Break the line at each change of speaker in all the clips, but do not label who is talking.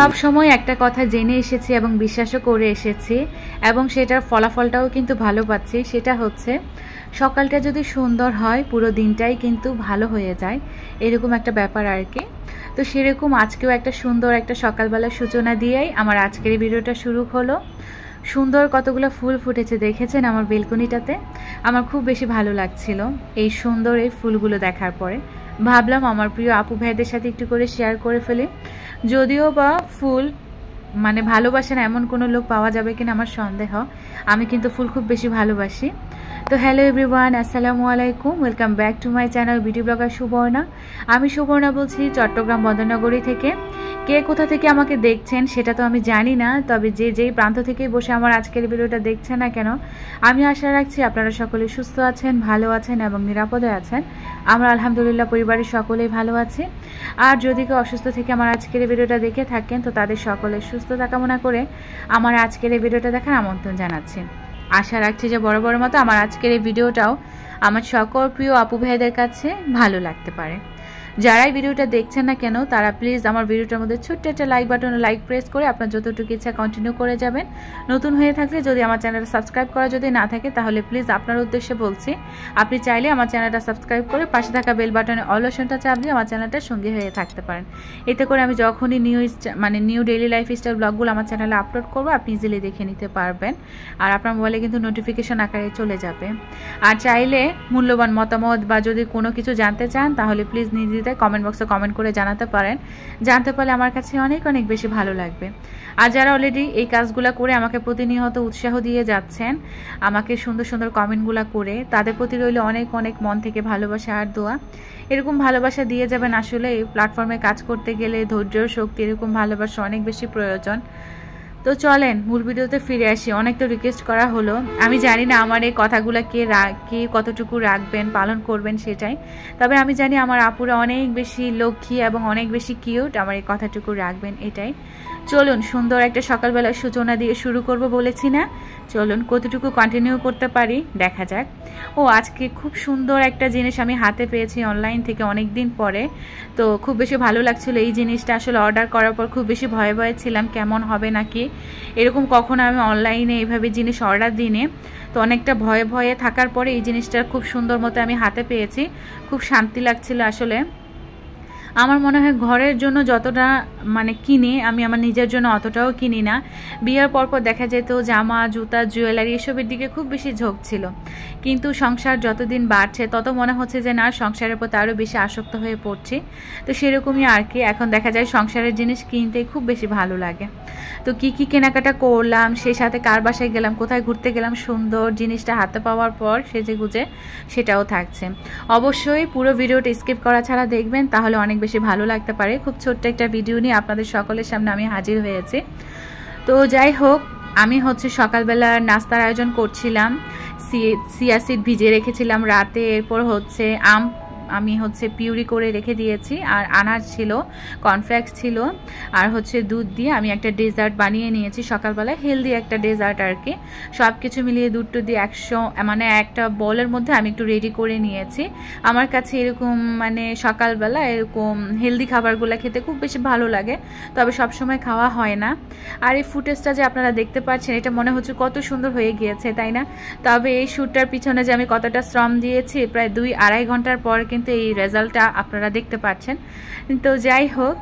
সব সময় একটা কথা জেনে এসেছি এবং বিশ্বাসও করে এসেছি এবং সেটার ফলাফলটাও কিন্তু ভালো পাচ্ছি। সেটা হচ্ছে সকালটা যদি সুন্দর হয় পুরো দিনটাই কিন্তু ভালো হয়ে যায়, এরকম একটা ব্যাপার আর কি। তো সেরকম আজকেও একটা সুন্দর একটা সকালবেলার সূচনা দিয়েই আমার আজকের এই ভিডিওটা শুরু হলো। সুন্দর কতগুলো ফুল ফুটেছে দেখেছেন আমার বেলকনিটাতে। আমার খুব বেশি ভালো লাগছিল এই সুন্দর এই ফুলগুলো দেখার পরে। ভাবলাম আমার প্রিয় আপু ভাইদের সাথে একটু করে শেয়ার করে ফেলি। যদিও বা ফুল মানে ভালোবাসেন এমন কোনো লোক পাওয়া যাবে কিনা আমার সন্দেহ, আমি কিন্তু ফুল খুব বেশি ভালোবাসি। তো হ্যালো এভরিওয়ান, আসসালামু আলাইকুম, welcome back to my channel beauty blogger Subarna. আমি সুবর্ণা বলছি চট্টগ্রাম বন্দরনগরী থেকে। কে কোথা থেকে আমাকে দেখছেন সেটা তো আমি জানি না, তবে যেই প্রান্ত থেকেই বসে আমার আজকের ভিডিওটা দেখছেন না কেন, আমি আশা রাখছি আপনারা সকলে সুস্থ আছেন, ভালো আছেন এবং নিরাপদে আছেন। আমরা আলহামদুলিল্লাহ পরিবারের সকলেই ভালো আছি। আর যদি কেউ অসুস্থ থেকে আমার আজকের ভিডিওটা দেখে থাকেন তো তাদের সকলের সুস্থতা কামনা করে আমার আজকের এই ভিডিওটা দেখার আমন্ত্রণ জানাচ্ছি। আশা রাখছি যে বড় মতো আমার আজকের এই ভিডিওটাও আমার সকল প্রিয় আপু ভাইদের কাছে ভালো লাগতে পারে। যারাই ভিডিওটা দেখছেন না কেন তারা প্লিজ আমার ভিডিওটার মধ্যে ছোট্ট একটা লাইক বাটনে লাইক প্রেস করে আপনার যতটুকু ইচ্ছা কন্টিনিউ করে যাবেন। নতুন হয়ে থাকলে যদি আমার চ্যানেলটা সাবস্ক্রাইব করা যদি না থাকে তাহলে প্লিজ আপনার উদ্দেশ্যে বলছি, আপনি চাইলে আমার চ্যানেলটা সাবস্ক্রাইব করে পাশে থাকা বেল বাটনে অল অপশনটা চাপ দিয়ে আমার চ্যানেলটার সঙ্গে হয়ে থাকতে পারেন। এতে করে আমি যখনই নিউ ডেইলি লাইফ স্টাইল ব্লগগুলো আমার চ্যানেলে আপলোড করবো আপনি ইজিলি দেখে নিতে পারবেন। আর আপনার মোবাইলে কিন্তু নোটিফিকেশন আকারে চলে যাবে। আর চাইলে মূল্যবান মতামত বা যদি কোনো কিছু জানতে চান তাহলে প্লিজ নিজে কমেন্ট বক্সে কমেন্ট করে জানাতে পারেন। জানতে পারলে আমার কাছে অনেক বেশি ভালো লাগবে। আর যারা অলরেডি এই কাজগুলো করে আমাকে প্রতিনিয়ত উৎসাহ দিয়ে যাচ্ছেন আমাকে সুন্দর কমেন্টগুলো করে, তাদের প্রতি রইল অনেক মন থেকে ভালোবাসা আর দোয়া। এরকম ভালোবাসা দিয়ে যাবেন। আসলে এই প্ল্যাটফর্মে কাজ করতে গেলে ধৈর্য শক্তি এরকম ভালোবাসা অনেক বেশি প্রয়োজন। তো চলেন মূল ভিডিওতে ফিরে আসি। অনেক তো রিকোয়েস্ট করা হলো, আমি জানি না আমার এই কথাগুলো কে কতটুকু রাখবেন পালন করবেন সেটাই, তবে আমি জানি আমার আপুরা অনেক বেশি লক্ষ্মী এবং অনেক বেশি কিউট, আমার এই কথাটুকু রাখবেন এটাই। চলুন সুন্দর একটা সকালবেলার সূচনা দিয়ে শুরু করব বলেছি না, চলুন কতটুকু কন্টিনিউ করতে পারি দেখা যাক। আজকে খুব সুন্দর একটা জিনিস আমি হাতে পেয়েছি অনলাইন থেকে অনেক দিন পরে। তো খুব বেশি ভালো লাগছিল এই জিনিসটা। আসলে অর্ডার করার পর খুব বেশি ভয়ে ছিলাম কেমন হবে নাকি, এরকম কখনো আমি অনলাইনে এইভাবে জিনিস অর্ডার দিইনি। তো অনেকটা ভয়ে থাকার পরে এই জিনিসটা খুব সুন্দর মতো আমি হাতে পেয়েছি, খুব শান্তি লাগছিল। আসলে আমার মনে হয় ঘরের জন্য যতটা কিনি আমি আমার নিজের জন্য অতটাও কিনি না। বিয়ের পরপর দেখা যেত জামা জুতা জুয়েলারি এসবের দিকে খুব বেশি ঝোঁক ছিল, কিন্তু সংসার যতদিন বাড়ছে তত মনে হচ্ছে যে না, সংসারের প্রতি আরও বেশি আসক্ত হয়ে পড়ছি। তো সেরকমই আর কি, এখন দেখা যায় সংসারের জিনিস কিনতে খুব বেশি ভালো লাগে। তো কি কেনাকাটা করলাম, সেই সাথে কার বাসায় গেলাম, কোথায় ঘুরতে গেলাম, সুন্দর জিনিসটা হাতে পাওয়ার পর সেজে গুজে সেটাও থাকছে। অবশ্যই পুরো ভিডিওটা স্কিপ করা ছাড়া দেখবেন, তাহলে অনেক বেশি ভালো লাগতে পারে। খুব ছোট্ট একটা ভিডিও নিয়ে আপনাদের সকলের সামনে আমি হাজির হয়েছি। তো যাই হোক, আমি সকালবেলার নাস্তার আয়োজন করছিলাম। চিয়া সিড ভিজিয়ে রেখেছিলাম রাতে, এরপর আম আমি পিউরি করে রেখে দিয়েছি, আর আনাজ ছিল, কর্নফ্লেক্স ছিল, আর দুধ দিয়ে আমি একটা ডেজার্ট বানিয়ে নিয়েছি সকালবেলায়, হেলদি একটা ডেজার্ট আর কি। সব কিছু মিলিয়ে দুধ দিয়ে একটা বলের মধ্যে আমি একটু রেডি করে নিয়েছি। আমার কাছে এরকম সকালবেলা এরকম হেলদি খাবারগুলো খেতে খুব বেশি ভালো লাগে, তবে সবসময় খাওয়া হয় না। আর এই ফুটেজটা যে আপনারা দেখতে পাচ্ছেন এটা মনে হচ্ছে কত সুন্দর হয়ে গিয়েছে, তাই না? তবে এই শ্যুটটার পিছনে যে আমি কতটা শ্রম দিয়েছি, প্রায় 2-2.5 ঘন্টার পর কিন্তু এই রেজাল্টটা আপনারা দেখতে পাচ্ছেন। তো যাই হোক,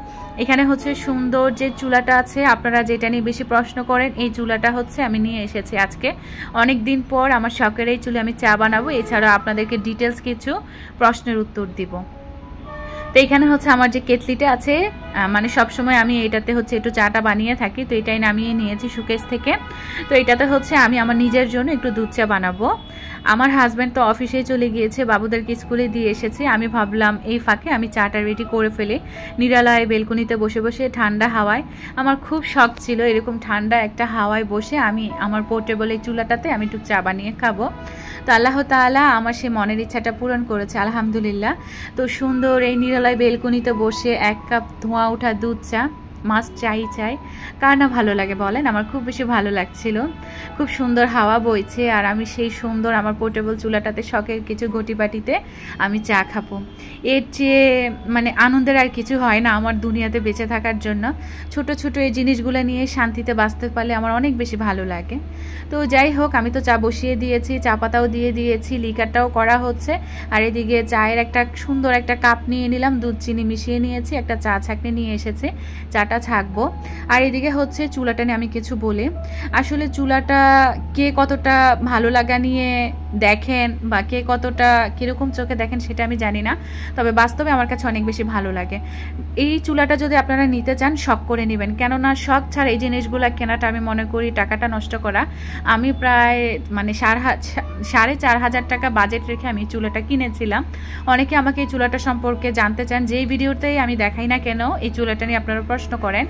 এখানে সুন্দর যে চুলাটা আছে, আপনারা যেটা নিয়ে বেশি প্রশ্ন করেন, এই চুলাটা আমি নিয়ে এসেছি আজকে অনেক দিন পর। আমার শখের এই চুলে আমি চা বানাবো, এছাড়া আপনাদেরকে ডিটেলস কিছু প্রশ্নের উত্তর দিব। তো এখানে আমার যে কেটলিটা আছে, সবসময় আমি এটাতে একটু চাটা বানিয়ে থাকি, তো এটাই নামিয়ে নিয়েছি শোকেস থেকে। তো এটাতে আমি আমার নিজের জন্য একটু দুধ চা বানাবো। আমার হাজব্যান্ড তো অফিসে চলে গিয়েছে, বাবুদেরকে স্কুলে দিয়ে এসেছে। আমি ভাবলাম এই ফাঁকে আমি চাটা রেডি করে ফেলে নিরালায় বেলকনিতে বসে ঠান্ডা হাওয়ায়, আমার খুব শখ ছিল এরকম ঠান্ডা একটা হাওয়ায় বসে আমি আমার পোর্টেবল এই চুলাটাতে আমি একটু চা বানিয়ে খাবো। তো আল্লাহ তাআলা আমার সেই মনের ইচ্ছাটা পূরণ করেছে আলহামদুলিল্লাহ। তো সুন্দর এই নিরালায় বেলকনিতে বসে 1 কাপ ধোঁয়া ওঠা দুধ চা, মাস্ট চাই কার না ভালো লাগে বলেন। আমার খুব বেশি ভালো লাগছিল, খুব সুন্দর হাওয়া বইছে আর আমি সেই সুন্দর আমার পোর্টেবল চুলাটাতে শখের কিছু ঘটিবাটিতে আমি চা খাবো। এর চেয়ে মানে আনন্দের আর কিছু হয় না আমার দুনিয়াতে বেঁচে থাকার জন্য। ছোট ছোট এই জিনিসগুলো নিয়ে শান্তিতে বাঁচতে পারলে আমার অনেক বেশি ভালো লাগে। তো যাই হোক, আমি তো চা বসিয়ে দিয়েছি, চা পাতাও দিয়ে দিয়েছি, লিকারটাও করা হচ্ছে। আর এদিকে চায়ের একটা সুন্দর একটা কাপ নিয়ে নিলাম, দুধ চিনি মিশিয়ে নিয়েছি, একটা চা ছাঁকনি নিয়ে এসেছে, চাটা ছাঁকবো। আর এদিকে হচ্ছে চুলাটা নিয়ে আমি কিছু বলি। আসলে চুলাটা কে কতটা ভালো লাগা নিয়ে দেখেন বা কে কতটা কীরকম চোখে দেখেন সেটা আমি জানি না, তবে বাস্তবে আমার কাছে অনেক বেশি ভালো লাগে। এই চুলাটা যদি আপনারা নিতে চান শখ করে নেবেন, কেননা শখ ছাড়া এই জিনিসগুলো কেনাটা আমি মনে করি টাকাটা নষ্ট করা। আমি প্রায় মানে 4,500 টাকা বাজেট রেখে আমি চুলাটা কিনেছিলাম। অনেকে আমাকে এই চুলাটা সম্পর্কে জানতে চান, যেই ভিডিওতেই আমি দেখাই না কেন এই চুলাটা নিয়ে আপনারা প্রশ্ন করেন।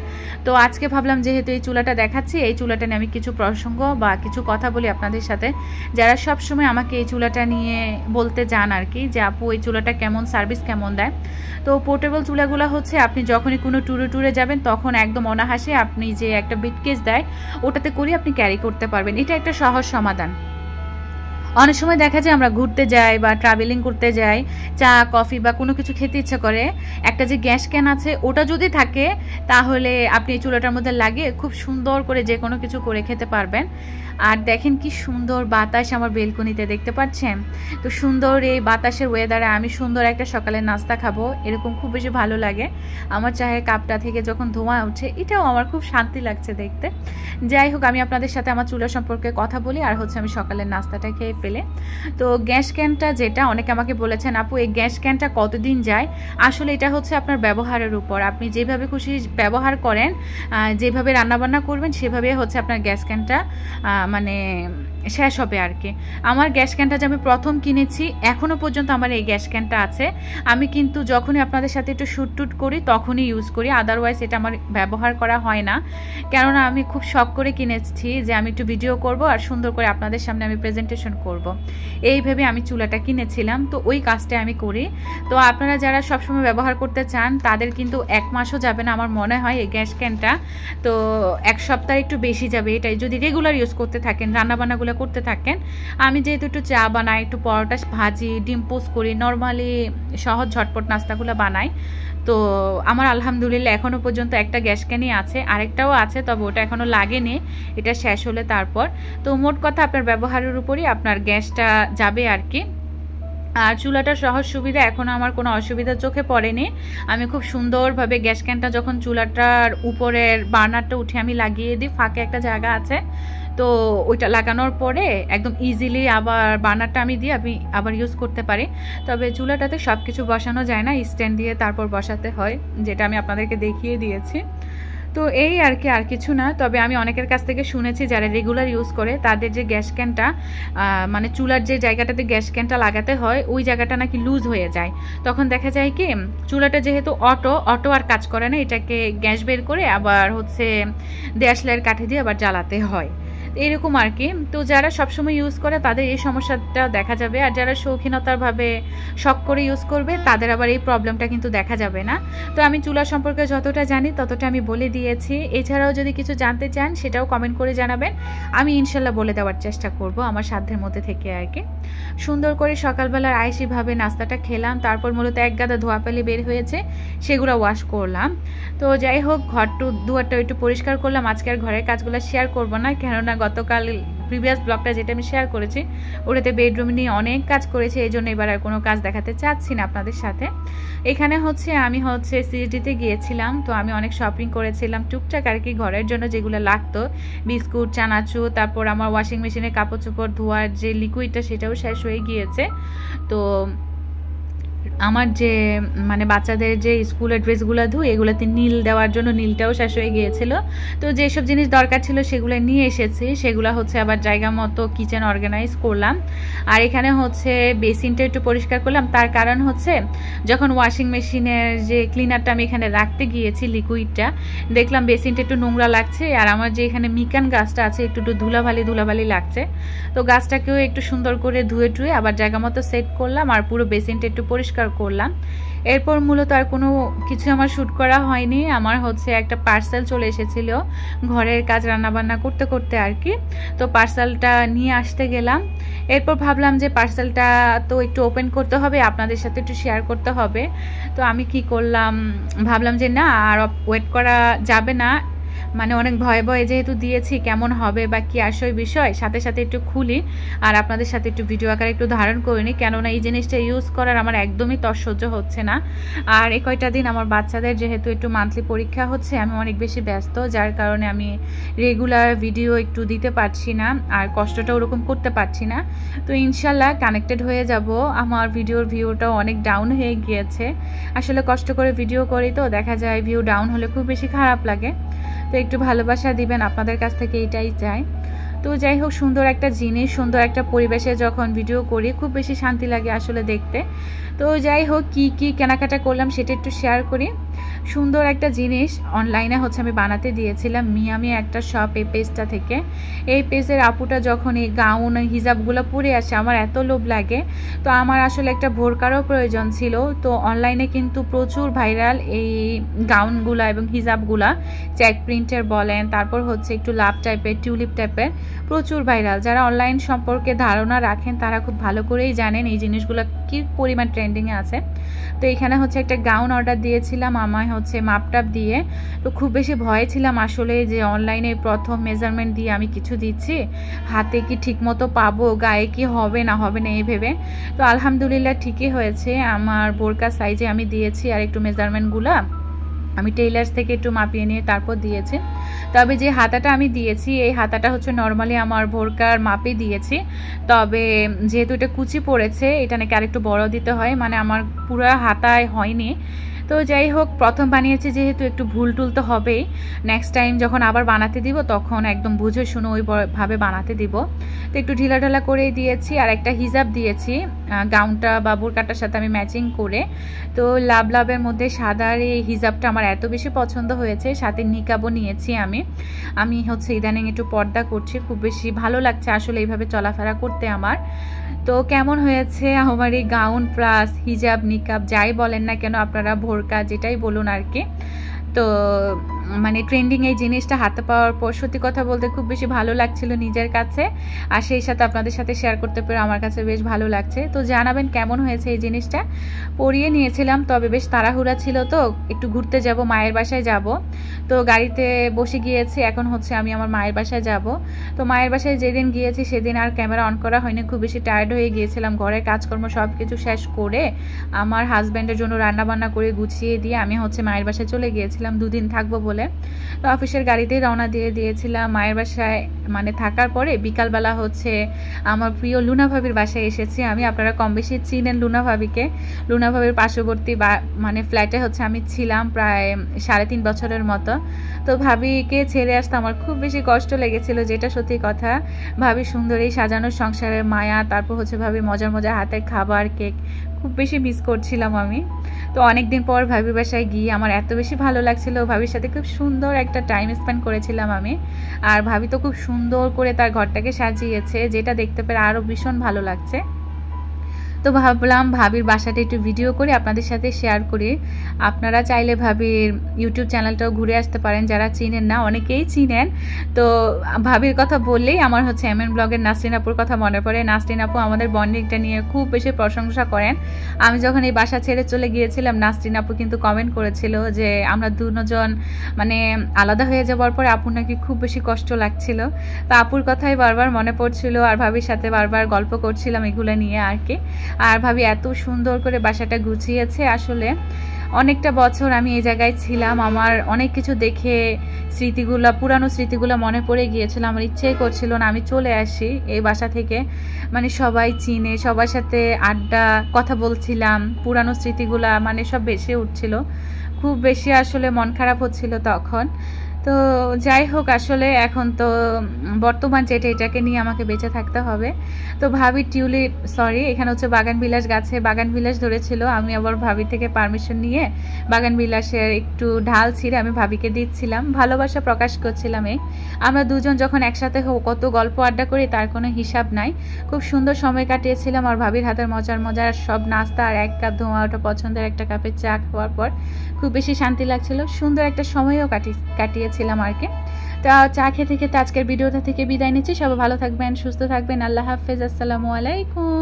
তো আজকে ভাবলাম যেহেতু এই চুলাটা দেখাচ্ছি, এই চুলাটা নিয়ে আমি কিছু প্রসঙ্গ বা কিছু কথা বলি আপনাদের সাথে, যারা সবসময় আমাকে এই চুলাটা নিয়ে বলতে চান আর কি, যে আপু এই চুলাটা কেমন, সার্ভিস কেমন দেয়। তো পোর্টেবল চুলাগুলো হচ্ছে আপনি যখনই কোনো ট্যুরে যাবেন তখন একদম অনায়াসে আপনি যে একটা ব্রিফকেস দেয় ওটাতে করে আপনি ক্যারি করতে পারবেন। এটা একটা সহজ সমাধান। অনেক সময় দেখা যায় আমরা ঘুরতে যাই বা ট্রাভেলিং করতে যাই, চা কফি বা কোনো কিছু খেতে ইচ্ছা করে, একটা যে গ্যাস ক্যান আছে ওটা যদি থাকে তাহলে আপনি এই চুলাটার মধ্যে লাগিয়ে খুব সুন্দর করে যে কোনো কিছু করে খেতে পারবেন। আর দেখেন কি সুন্দর বাতাস আমার বেলকনিতে, দেখতে পাচ্ছেন? তো সুন্দর এই বাতাসের ওয়েদারে আমি সুন্দর একটা সকালের নাস্তা খাবো, এরকম খুব বেশি ভালো লাগে। আমার চায়ের কাপটা থেকে যখন ধোঁয়া উঠছে এটাও আমার খুব শান্তি লাগছে দেখতে। যাই হোক, আমি আপনাদের সাথে আমার চুলা সম্পর্কে কথা বলি আর হচ্ছে আমি সকালের নাস্তাটা খেয়ে ফেলে। তো গ্যাস ক্যানটা যেটা অনেকে আমাকে বলেছেন আপু এই গ্যাস ক্যানটা কতদিন যায়, আসলে এটা হচ্ছে আপনার ব্যবহারের উপর। আপনি যেভাবে খুশি ব্যবহার করেন, যেভাবে রান্নাবান্না করবেন সেভাবে হচ্ছে আপনার গ্যাস ক্যানটা মানে শেষ হবে আর কি। আমার গ্যাস ক্যানটা যে আমি প্রথম কিনেছি এখনও পর্যন্ত আমার এই গ্যাস ক্যানটা আছে। আমি কিন্তু যখনই আপনাদের সাথে একটু শ্যুট করি তখনই ইউজ করি, আদারওয়াইজ এটা আমার ব্যবহার করা হয় না। কেননা আমি খুব শখ করে কিনেছি যে আমি একটু ভিডিও করব আর সুন্দর করে আপনাদের সামনে আমি প্রেজেন্টেশন করব, এই ভেবে আমি চুলাটা কিনেছিলাম। তো ওই কাজটা আমি করি। তো আপনারা যারা সবসময় ব্যবহার করতে চান তাদের কিন্তু 1 মাসও যাবে না আমার মনে হয় এই গ্যাস ক্যানটা, তো 1 সপ্তাহ একটু বেশি যাবে এটাই, যদি রেগুলার ইউজ করতে থাকেন, রান্নাবান্নাগুলো করতে থাকেন। আমি যেহেতু একটু চা বানাই, একটু পরোটা ভাজি, ডিম পোস্ট করি, নর্মালি সহজ ঝটপট নাস্তাগুলো বানাই, তো আমার আলহামদুলিল্লাহ এখনও পর্যন্ত একটা গ্যাস ক্যানই আছে, আরেকটাও আছে তবে ওটা এখনও লাগেনি, এটা শেষ হলে তারপর। তো মোট কথা আপনার ব্যবহারের উপরই আপনার গ্যাসটা যাবে আর কি। আর চুলাটার সহজ সুবিধা এখনও আমার কোনো অসুবিধা চোখে পড়েনি। আমি খুব সুন্দরভাবে গ্যাস ক্যানটা যখন চুলাটার উপরের বার্নারটা উঠে আমি লাগিয়ে দিই, ফাঁকে একটা জায়গা আছে, তো ওইটা লাগানোর পরে একদম ইজিলি আবার বার্নারটা আমি দিয়ে আমি আবার ইউজ করতে পারি। তবে চুলাটাতে সব কিছু বসানো যায় না, স্ট্যান্ড দিয়ে তারপর বসাতে হয়, যেটা আমি আপনাদেরকে দেখিয়ে দিয়েছি। তো এই আর কি, আর কিছু না। তবে আমি অনেকের কাছ থেকে শুনেছি যারা রেগুলার ইউজ করে তাদের যে গ্যাস ক্যানটা মানে চুলার যে জায়গাটাতে গ্যাস ক্যানটা লাগাতে হয় ওই জায়গাটা নাকি লুজ হয়ে যায়। তখন দেখা যায় কি চুলাটা যেহেতু অটো আর কাজ করে না, এটাকে গ্যাস বের করে আবার হচ্ছে দেশলাইয়ের কাঠি দিয়ে আবার জ্বালাতে হয়, এরকম আর কি। তো যারা সবসময় ইউজ করে তাদের এই সমস্যাটা দেখা যাবে, আর যারা শৌখিনতারভাবে শখ করে ইউজ করবে তাদের আবার এই প্রবলেমটা কিন্তু দেখা যাবে না। তো আমি চুলা সম্পর্কে যতটা জানি ততটা আমি বলে দিয়েছি। এছাড়াও যদি কিছু জানতে চান সেটাও কমেন্ট করে জানাবেন, আমি ইনশাল্লাহ বলে দেওয়ার চেষ্টা করব আমার সাধ্যের মধ্যে থেকে আর কি। সুন্দর করে সকালবেলার আয়েসিভাবে নাস্তাটা খেলাম, তারপর মূলত এক গাদা ধোয়াপালি বের হয়েছে সেগুলো ওয়াশ করলাম। তো যাই হোক, দুয়ারটা একটু পরিষ্কার করলাম। আজকে আর ঘরের কাজগুলো শেয়ার করব না, কেননা গতকাল প্রিভিয়াস ব্লগটা যেটা আমি শেয়ার করেছি ওটাতে বেডরুম নিয়ে অনেক কাজ করেছি, এই জন্য এবার আর কোনো কাজ দেখাতে চাচ্ছি না আপনাদের সাথে। এখানে হচ্ছে আমি সিএসডিতে গিয়েছিলাম, তো আমি অনেক শপিং করেছিলাম টুকটাক আর কি, ঘরের জন্য যেগুলো লাগতো, বিস্কুট, চানাচুর, তারপর আমার ওয়াশিং মেশিনে কাপড় চোপড় ধোয়ার যে লিকুইডটা সেটাও শেষ হয়ে গিয়েছে। তো আমার যে মানে বাচ্চাদের যে স্কুলের ড্রেসগুলো ধুই এগুলোতে নীল দেওয়ার জন্য নীলটাও শেষ হয়ে গিয়েছিল। তো যেসব জিনিস দরকার ছিল সেগুলো নিয়ে এসেছি, সেগুলো হচ্ছে আবার জায়গা মতো কিচেন অর্গানাইজ করলাম। আর এখানে হচ্ছে বেসিনটা একটু পরিষ্কার করলাম, তার কারণ হচ্ছে যখন ওয়াশিং মেশিনের যে ক্লিনারটা আমি এখানে রাখতে গিয়েছি লিকুইডটা, দেখলাম বেসিনটা একটু নোংরা লাগছে, আর আমার যে এখানে মিকান গাছটা আছে একটু ধুলাবালি লাগছে। তো গাছটাকেও একটু সুন্দর করে ধুয়ে আবার জায়গা মতো সেট করলাম, আর পুরো বেসিনটা একটু পরিষ্কার পরিষ্কার করলাম। এরপর মূলত আর কোনো কিছু আমার শ্যুট করা হয়নি। আমার হচ্ছে একটা পার্সেল চলে এসেছিল ঘরের কাজ রান্নাবান্না করতে করতে আর কি। তো পার্সেলটা নিয়ে আসতে গেলাম। এরপর ভাবলাম যে পার্সেলটা তো একটু ওপেন করতে হবে, আপনাদের সাথে একটু শেয়ার করতে হবে। তো আমি কি করলাম, ভাবলাম যে না আর ওয়েট করা যাবে না, মানে অনেক ভয়ে ভয়ে যেহেতু দিয়েছি কেমন হবে বা কি আসয় বিষয়, সাথে সাথে একটু খুলি আর আপনাদের সাথে একটু ভিডিও আকারে একটু ধারণ করে নিই, কেননা এই জিনিসটা ইউজ করার আমার একদমই তৎসহ্য হচ্ছে না। আর এই কয়টা দিন আমার বাচ্চাদের যেহেতু একটু মান্থলি পরীক্ষা হচ্ছে, আমি অনেক বেশি ব্যস্ত, যার কারণে আমি রেগুলার ভিডিও একটু দিতে পারছি না আর কষ্টটা ওরকম করতে পারছি না। তো ইনশাল্লাহ কানেক্টেড হয়ে যাব। আমার ভিডিওর ভিউটাও অনেক ডাউন হয়ে গিয়েছে, আসলে কষ্ট করে ভিডিও করি তো দেখা যায় ভিউ ডাউন হলে খুব বেশি খারাপ লাগে। তো একটু ভালোবাসা দিবেন, আপনাদের কাছ থেকে এটাই চাই। তো যাই হোক, সুন্দর একটা জিনিস, সুন্দর একটা পরিবেশে যখন ভিডিও করি খুব বেশি শান্তি লাগে আসলে দেখতে। তো যাই হোক, কি কি কেনাকাটা করলাম সেটা একটু শেয়ার করি। সুন্দর একটা জিনিস অনলাইনে হচ্ছে আমি বানাতে দিয়েছিলাম মিয়ামি একটা শপ, এই পেজটা থেকে। এই পেজের আপুটা যখন এই গাউন হিজাবগুলো পরে আসে আমার এত লোভ লাগে। তো আমার আসলে একটা বোরকারও প্রয়োজন ছিল। তো অনলাইনে কিন্তু প্রচুর ভাইরাল এই গাউনগুলা এবং হিজাবগুলা, চেক প্রিন্টের বলেন, তারপর হচ্ছে একটু লাভ টাইপের, টিউলিপ টাইপের, প্রচুর ভাইরাল। যারা অনলাইন সম্পর্কে ধারণা রাখেন তারা খুব ভালো করেই জানেন এই জিনিসগুলো কি পরিমাণ ট্রেন্ডিংয়ে আছে। তো এখানে হচ্ছে একটা গাউন অর্ডার দিয়েছিলাম আমায় হচ্ছে মাপটাপ দিয়ে। তো খুব বেশি ভয় ছিলাম আসলে যে অনলাইনে প্রথম মেজারমেন্ট দিয়ে আমি কিছু দিচ্ছি, হাতে কি ঠিক মতো পাবো, গায়ে কি হবে না হবে না এই ভেবে। তো আলহামদুলিল্লাহ ঠিকই হয়েছে, আমার বোরকা সাইজে আমি দিয়েছি। আর একটু মেজারমেন্টগুলো আমি টেইলার্স থেকে একটু মাপিয়ে নিয়ে তারপর দিয়েছি। তবে যে হাতাটা আমি দিয়েছি এই হাতাটা হচ্ছে নর্মালি আমার বোরকার মাপে দিয়েছি, তবে যেহেতু এটা কুচি পড়েছে এটা নাকি আরেকটু বড় দিতে হয়, মানে আমার পুরো হাতায় হয়নি। তো যাই হোক, প্রথম বানিয়েছি যেহেতু একটু ভুল টুল তো হবেই, নেক্সট টাইম যখন আবার বানাতে দিব তখন একদম বুঝে শুনে ওইভাবে বানাতে দিব। তো একটু ঢিলা ঢালা করেই দিয়েছি। আর একটা হিজাব দিয়েছি গাউনটা বা বোরকাটার সাথে আমি ম্যাচিং করে। তো লাভ লাভের মধ্যে সাদার এই হিজাবটা আমার এত বেশি পছন্দ হয়েছে, সাথে নিকাবও নিয়েছি। আমি হচ্ছে ইদানিং একটু পর্দা করছি, খুব বেশি ভালো লাগছে আসলে এইভাবে চলাফেরা করতে আমার। তো কেমন হয়েছে আমার এই গাউন প্লাস হিজাব নিকাব যাই বলেন না কেন আপনারা, বোরকা যেটাই বলুন আর কি। তো মানে ট্রেন্ডিং এই জিনিসটা হাতে পাওয়ার পর সত্যি কথা বলতে খুব বেশি ভালো লাগছিল নিজের কাছে, আর সেই সাথে আপনাদের সাথে শেয়ার করতে পেরে আমার কাছে বেশ ভালো লাগছে। তো জানাবেন কেমন হয়েছে এই জিনিসটা। পরিয়ে নিয়েছিলাম, তবে বেশ তাড়াহুড়া ছিল, তো একটু ঘুরতে যাব, মায়ের বাসায় যাব। তো গাড়িতে বসে গিয়েছি, এখন হচ্ছে আমি আমার মায়ের বাসায় যাব। তো মায়ের বাসায় যেদিন গিয়েছি সেদিন আর ক্যামেরা অন করা হয়নি, খুব বেশি টায়ার্ড হয়ে গিয়েছিলাম। ঘরের কাজকর্ম সব কিছু শেষ করে আমার হাজব্যান্ডের জন্য রান্নাবান্না করে গুছিয়ে দিয়ে আমি হচ্ছে মায়ের বাসায় চলে গিয়েছিলাম 2 দিন থাকবো বলে। তো অফিসের গাড়িতেই রওনা দিয়ে দিয়েছিলাম মায়ের বাসায়। মানে থাকার পরে বিকালবেলা হচ্ছে আমার প্রিয় লুনা ভাবির বাসায় এসেছি আমি। আপনারা কম বেশি চিনেন লুনা ভাবিকে। লুনা ভাবির পার্শ্ববর্তী মানে ফ্ল্যাটে হচ্ছে আমি ছিলাম প্রায় 3.5 বছরের মতো। তো ভাবিকে ছেড়ে আসতে আমার খুব বেশি কষ্ট লেগেছিল, যেটা সত্যি কথা। ভাবি সুন্দরী সাজানো সংসারের মায়া, তারপর হচ্ছে ভাবি মজার মজার হাতের খাবার, কেক, খুব বেশি মিস করছিলাম আমি। তো অনেকদিন পর ভাবির বাসায় গিয়ে আমার এত বেশি ভালো লাগছিল, ভাবির সাথে খুব সুন্দর একটা টাইম স্পেন্ড করেছিলাম আমি। আর ভাবি তো খুব সুন্দর করে তার ঘরটাকে সাজিয়েছে, যেটা দেখতে পেরে আরও ভীষণ ভালো লাগছে। তো ভাবলাম ভাবির বাসাটা একটু ভিডিও করে আপনাদের সাথে শেয়ার করি। আপনারা চাইলে ভাবির ইউটিউব চ্যানেলটাও ঘুরে আসতে পারেন, যারা চিনেন না, অনেকেই চিনেন। তো ভাবির কথা বললেই আমার হচ্ছে এমএন ব্লগের নাসরিন আপুর কথা মনে পড়ে। নাসরিন আপু আমাদের বন্ডিংটা নিয়ে খুব বেশি প্রশংসা করেন। আমি যখন এই বাসা ছেড়ে চলে গিয়েছিলাম, নাসরিন আপু কিন্তু কমেন্ট করেছিল যে আমরা দুজন মানে আলাদা হয়ে যাওয়ার পরে আপুর নাকি খুব বেশি কষ্ট লাগছিল। তো আপুর কথাই বারবার মনে পড়ছিল, আর ভাবির সাথে বারবার গল্প করছিলাম এগুলো নিয়ে আর কি। আর ভাবি এত সুন্দর করে বাসাটা গুছিয়েছে, আসলে অনেকটা বছর আমি এই জায়গায় ছিলাম, আমার অনেক কিছু দেখে স্মৃতিগুলো, পুরানো স্মৃতিগুলো মনে পড়ে গিয়েছিল। আমার ইচ্ছেই করছিল না আমি চলে আসি এই বাসা থেকে। মানে সবাই চিনে, সবার সাথে আড্ডা, কথা বলছিলাম, পুরানো স্মৃতিগুলা মানে সব ভেসে উঠছিল, খুব বেশি আসলে মন খারাপ হচ্ছিল তখন। তো যাই হোক, আসলে এখন তো বর্তমান যেটা, এটাকে নিয়ে আমাকে বেঁচে থাকতে হবে। তো ভাবি এখানে হচ্ছে বাগানবিলাস গাছে বাগানবিলাস ধরেছিল। আমি আবার ভাবি থেকে পারমিশন নিয়ে বাগানবিলাসের একটু ঢাল ছিঁড়ে আমি ভাবিকে দিচ্ছিলাম, ভালোবাসা প্রকাশ করছিলাম। আমরা দুজন যখন একসাথে কত গল্প আড্ডা করি তার কোনো হিসাব নাই। খুব সুন্দর সময় কাটিয়েছিলাম। আর ভাবির হাতের মজার সব নাস্তা আর 1 কাপ ধোঁয়া ওটা পছন্দের একটা কাপের চা খাওয়ার পর খুব বেশি শান্তি লাগছিল। সুন্দর একটা সময়ও কাটিয়েছিলাম আর কি। তো চা খেতে খেতে আজকের ভিডিওটা থেকে বিদায় নিচ্ছি। সবাই ভালো থাকবেন, সুস্থ থাকবেন। আল্লাহ হাফেজ, আসসালামু আলাইকুম।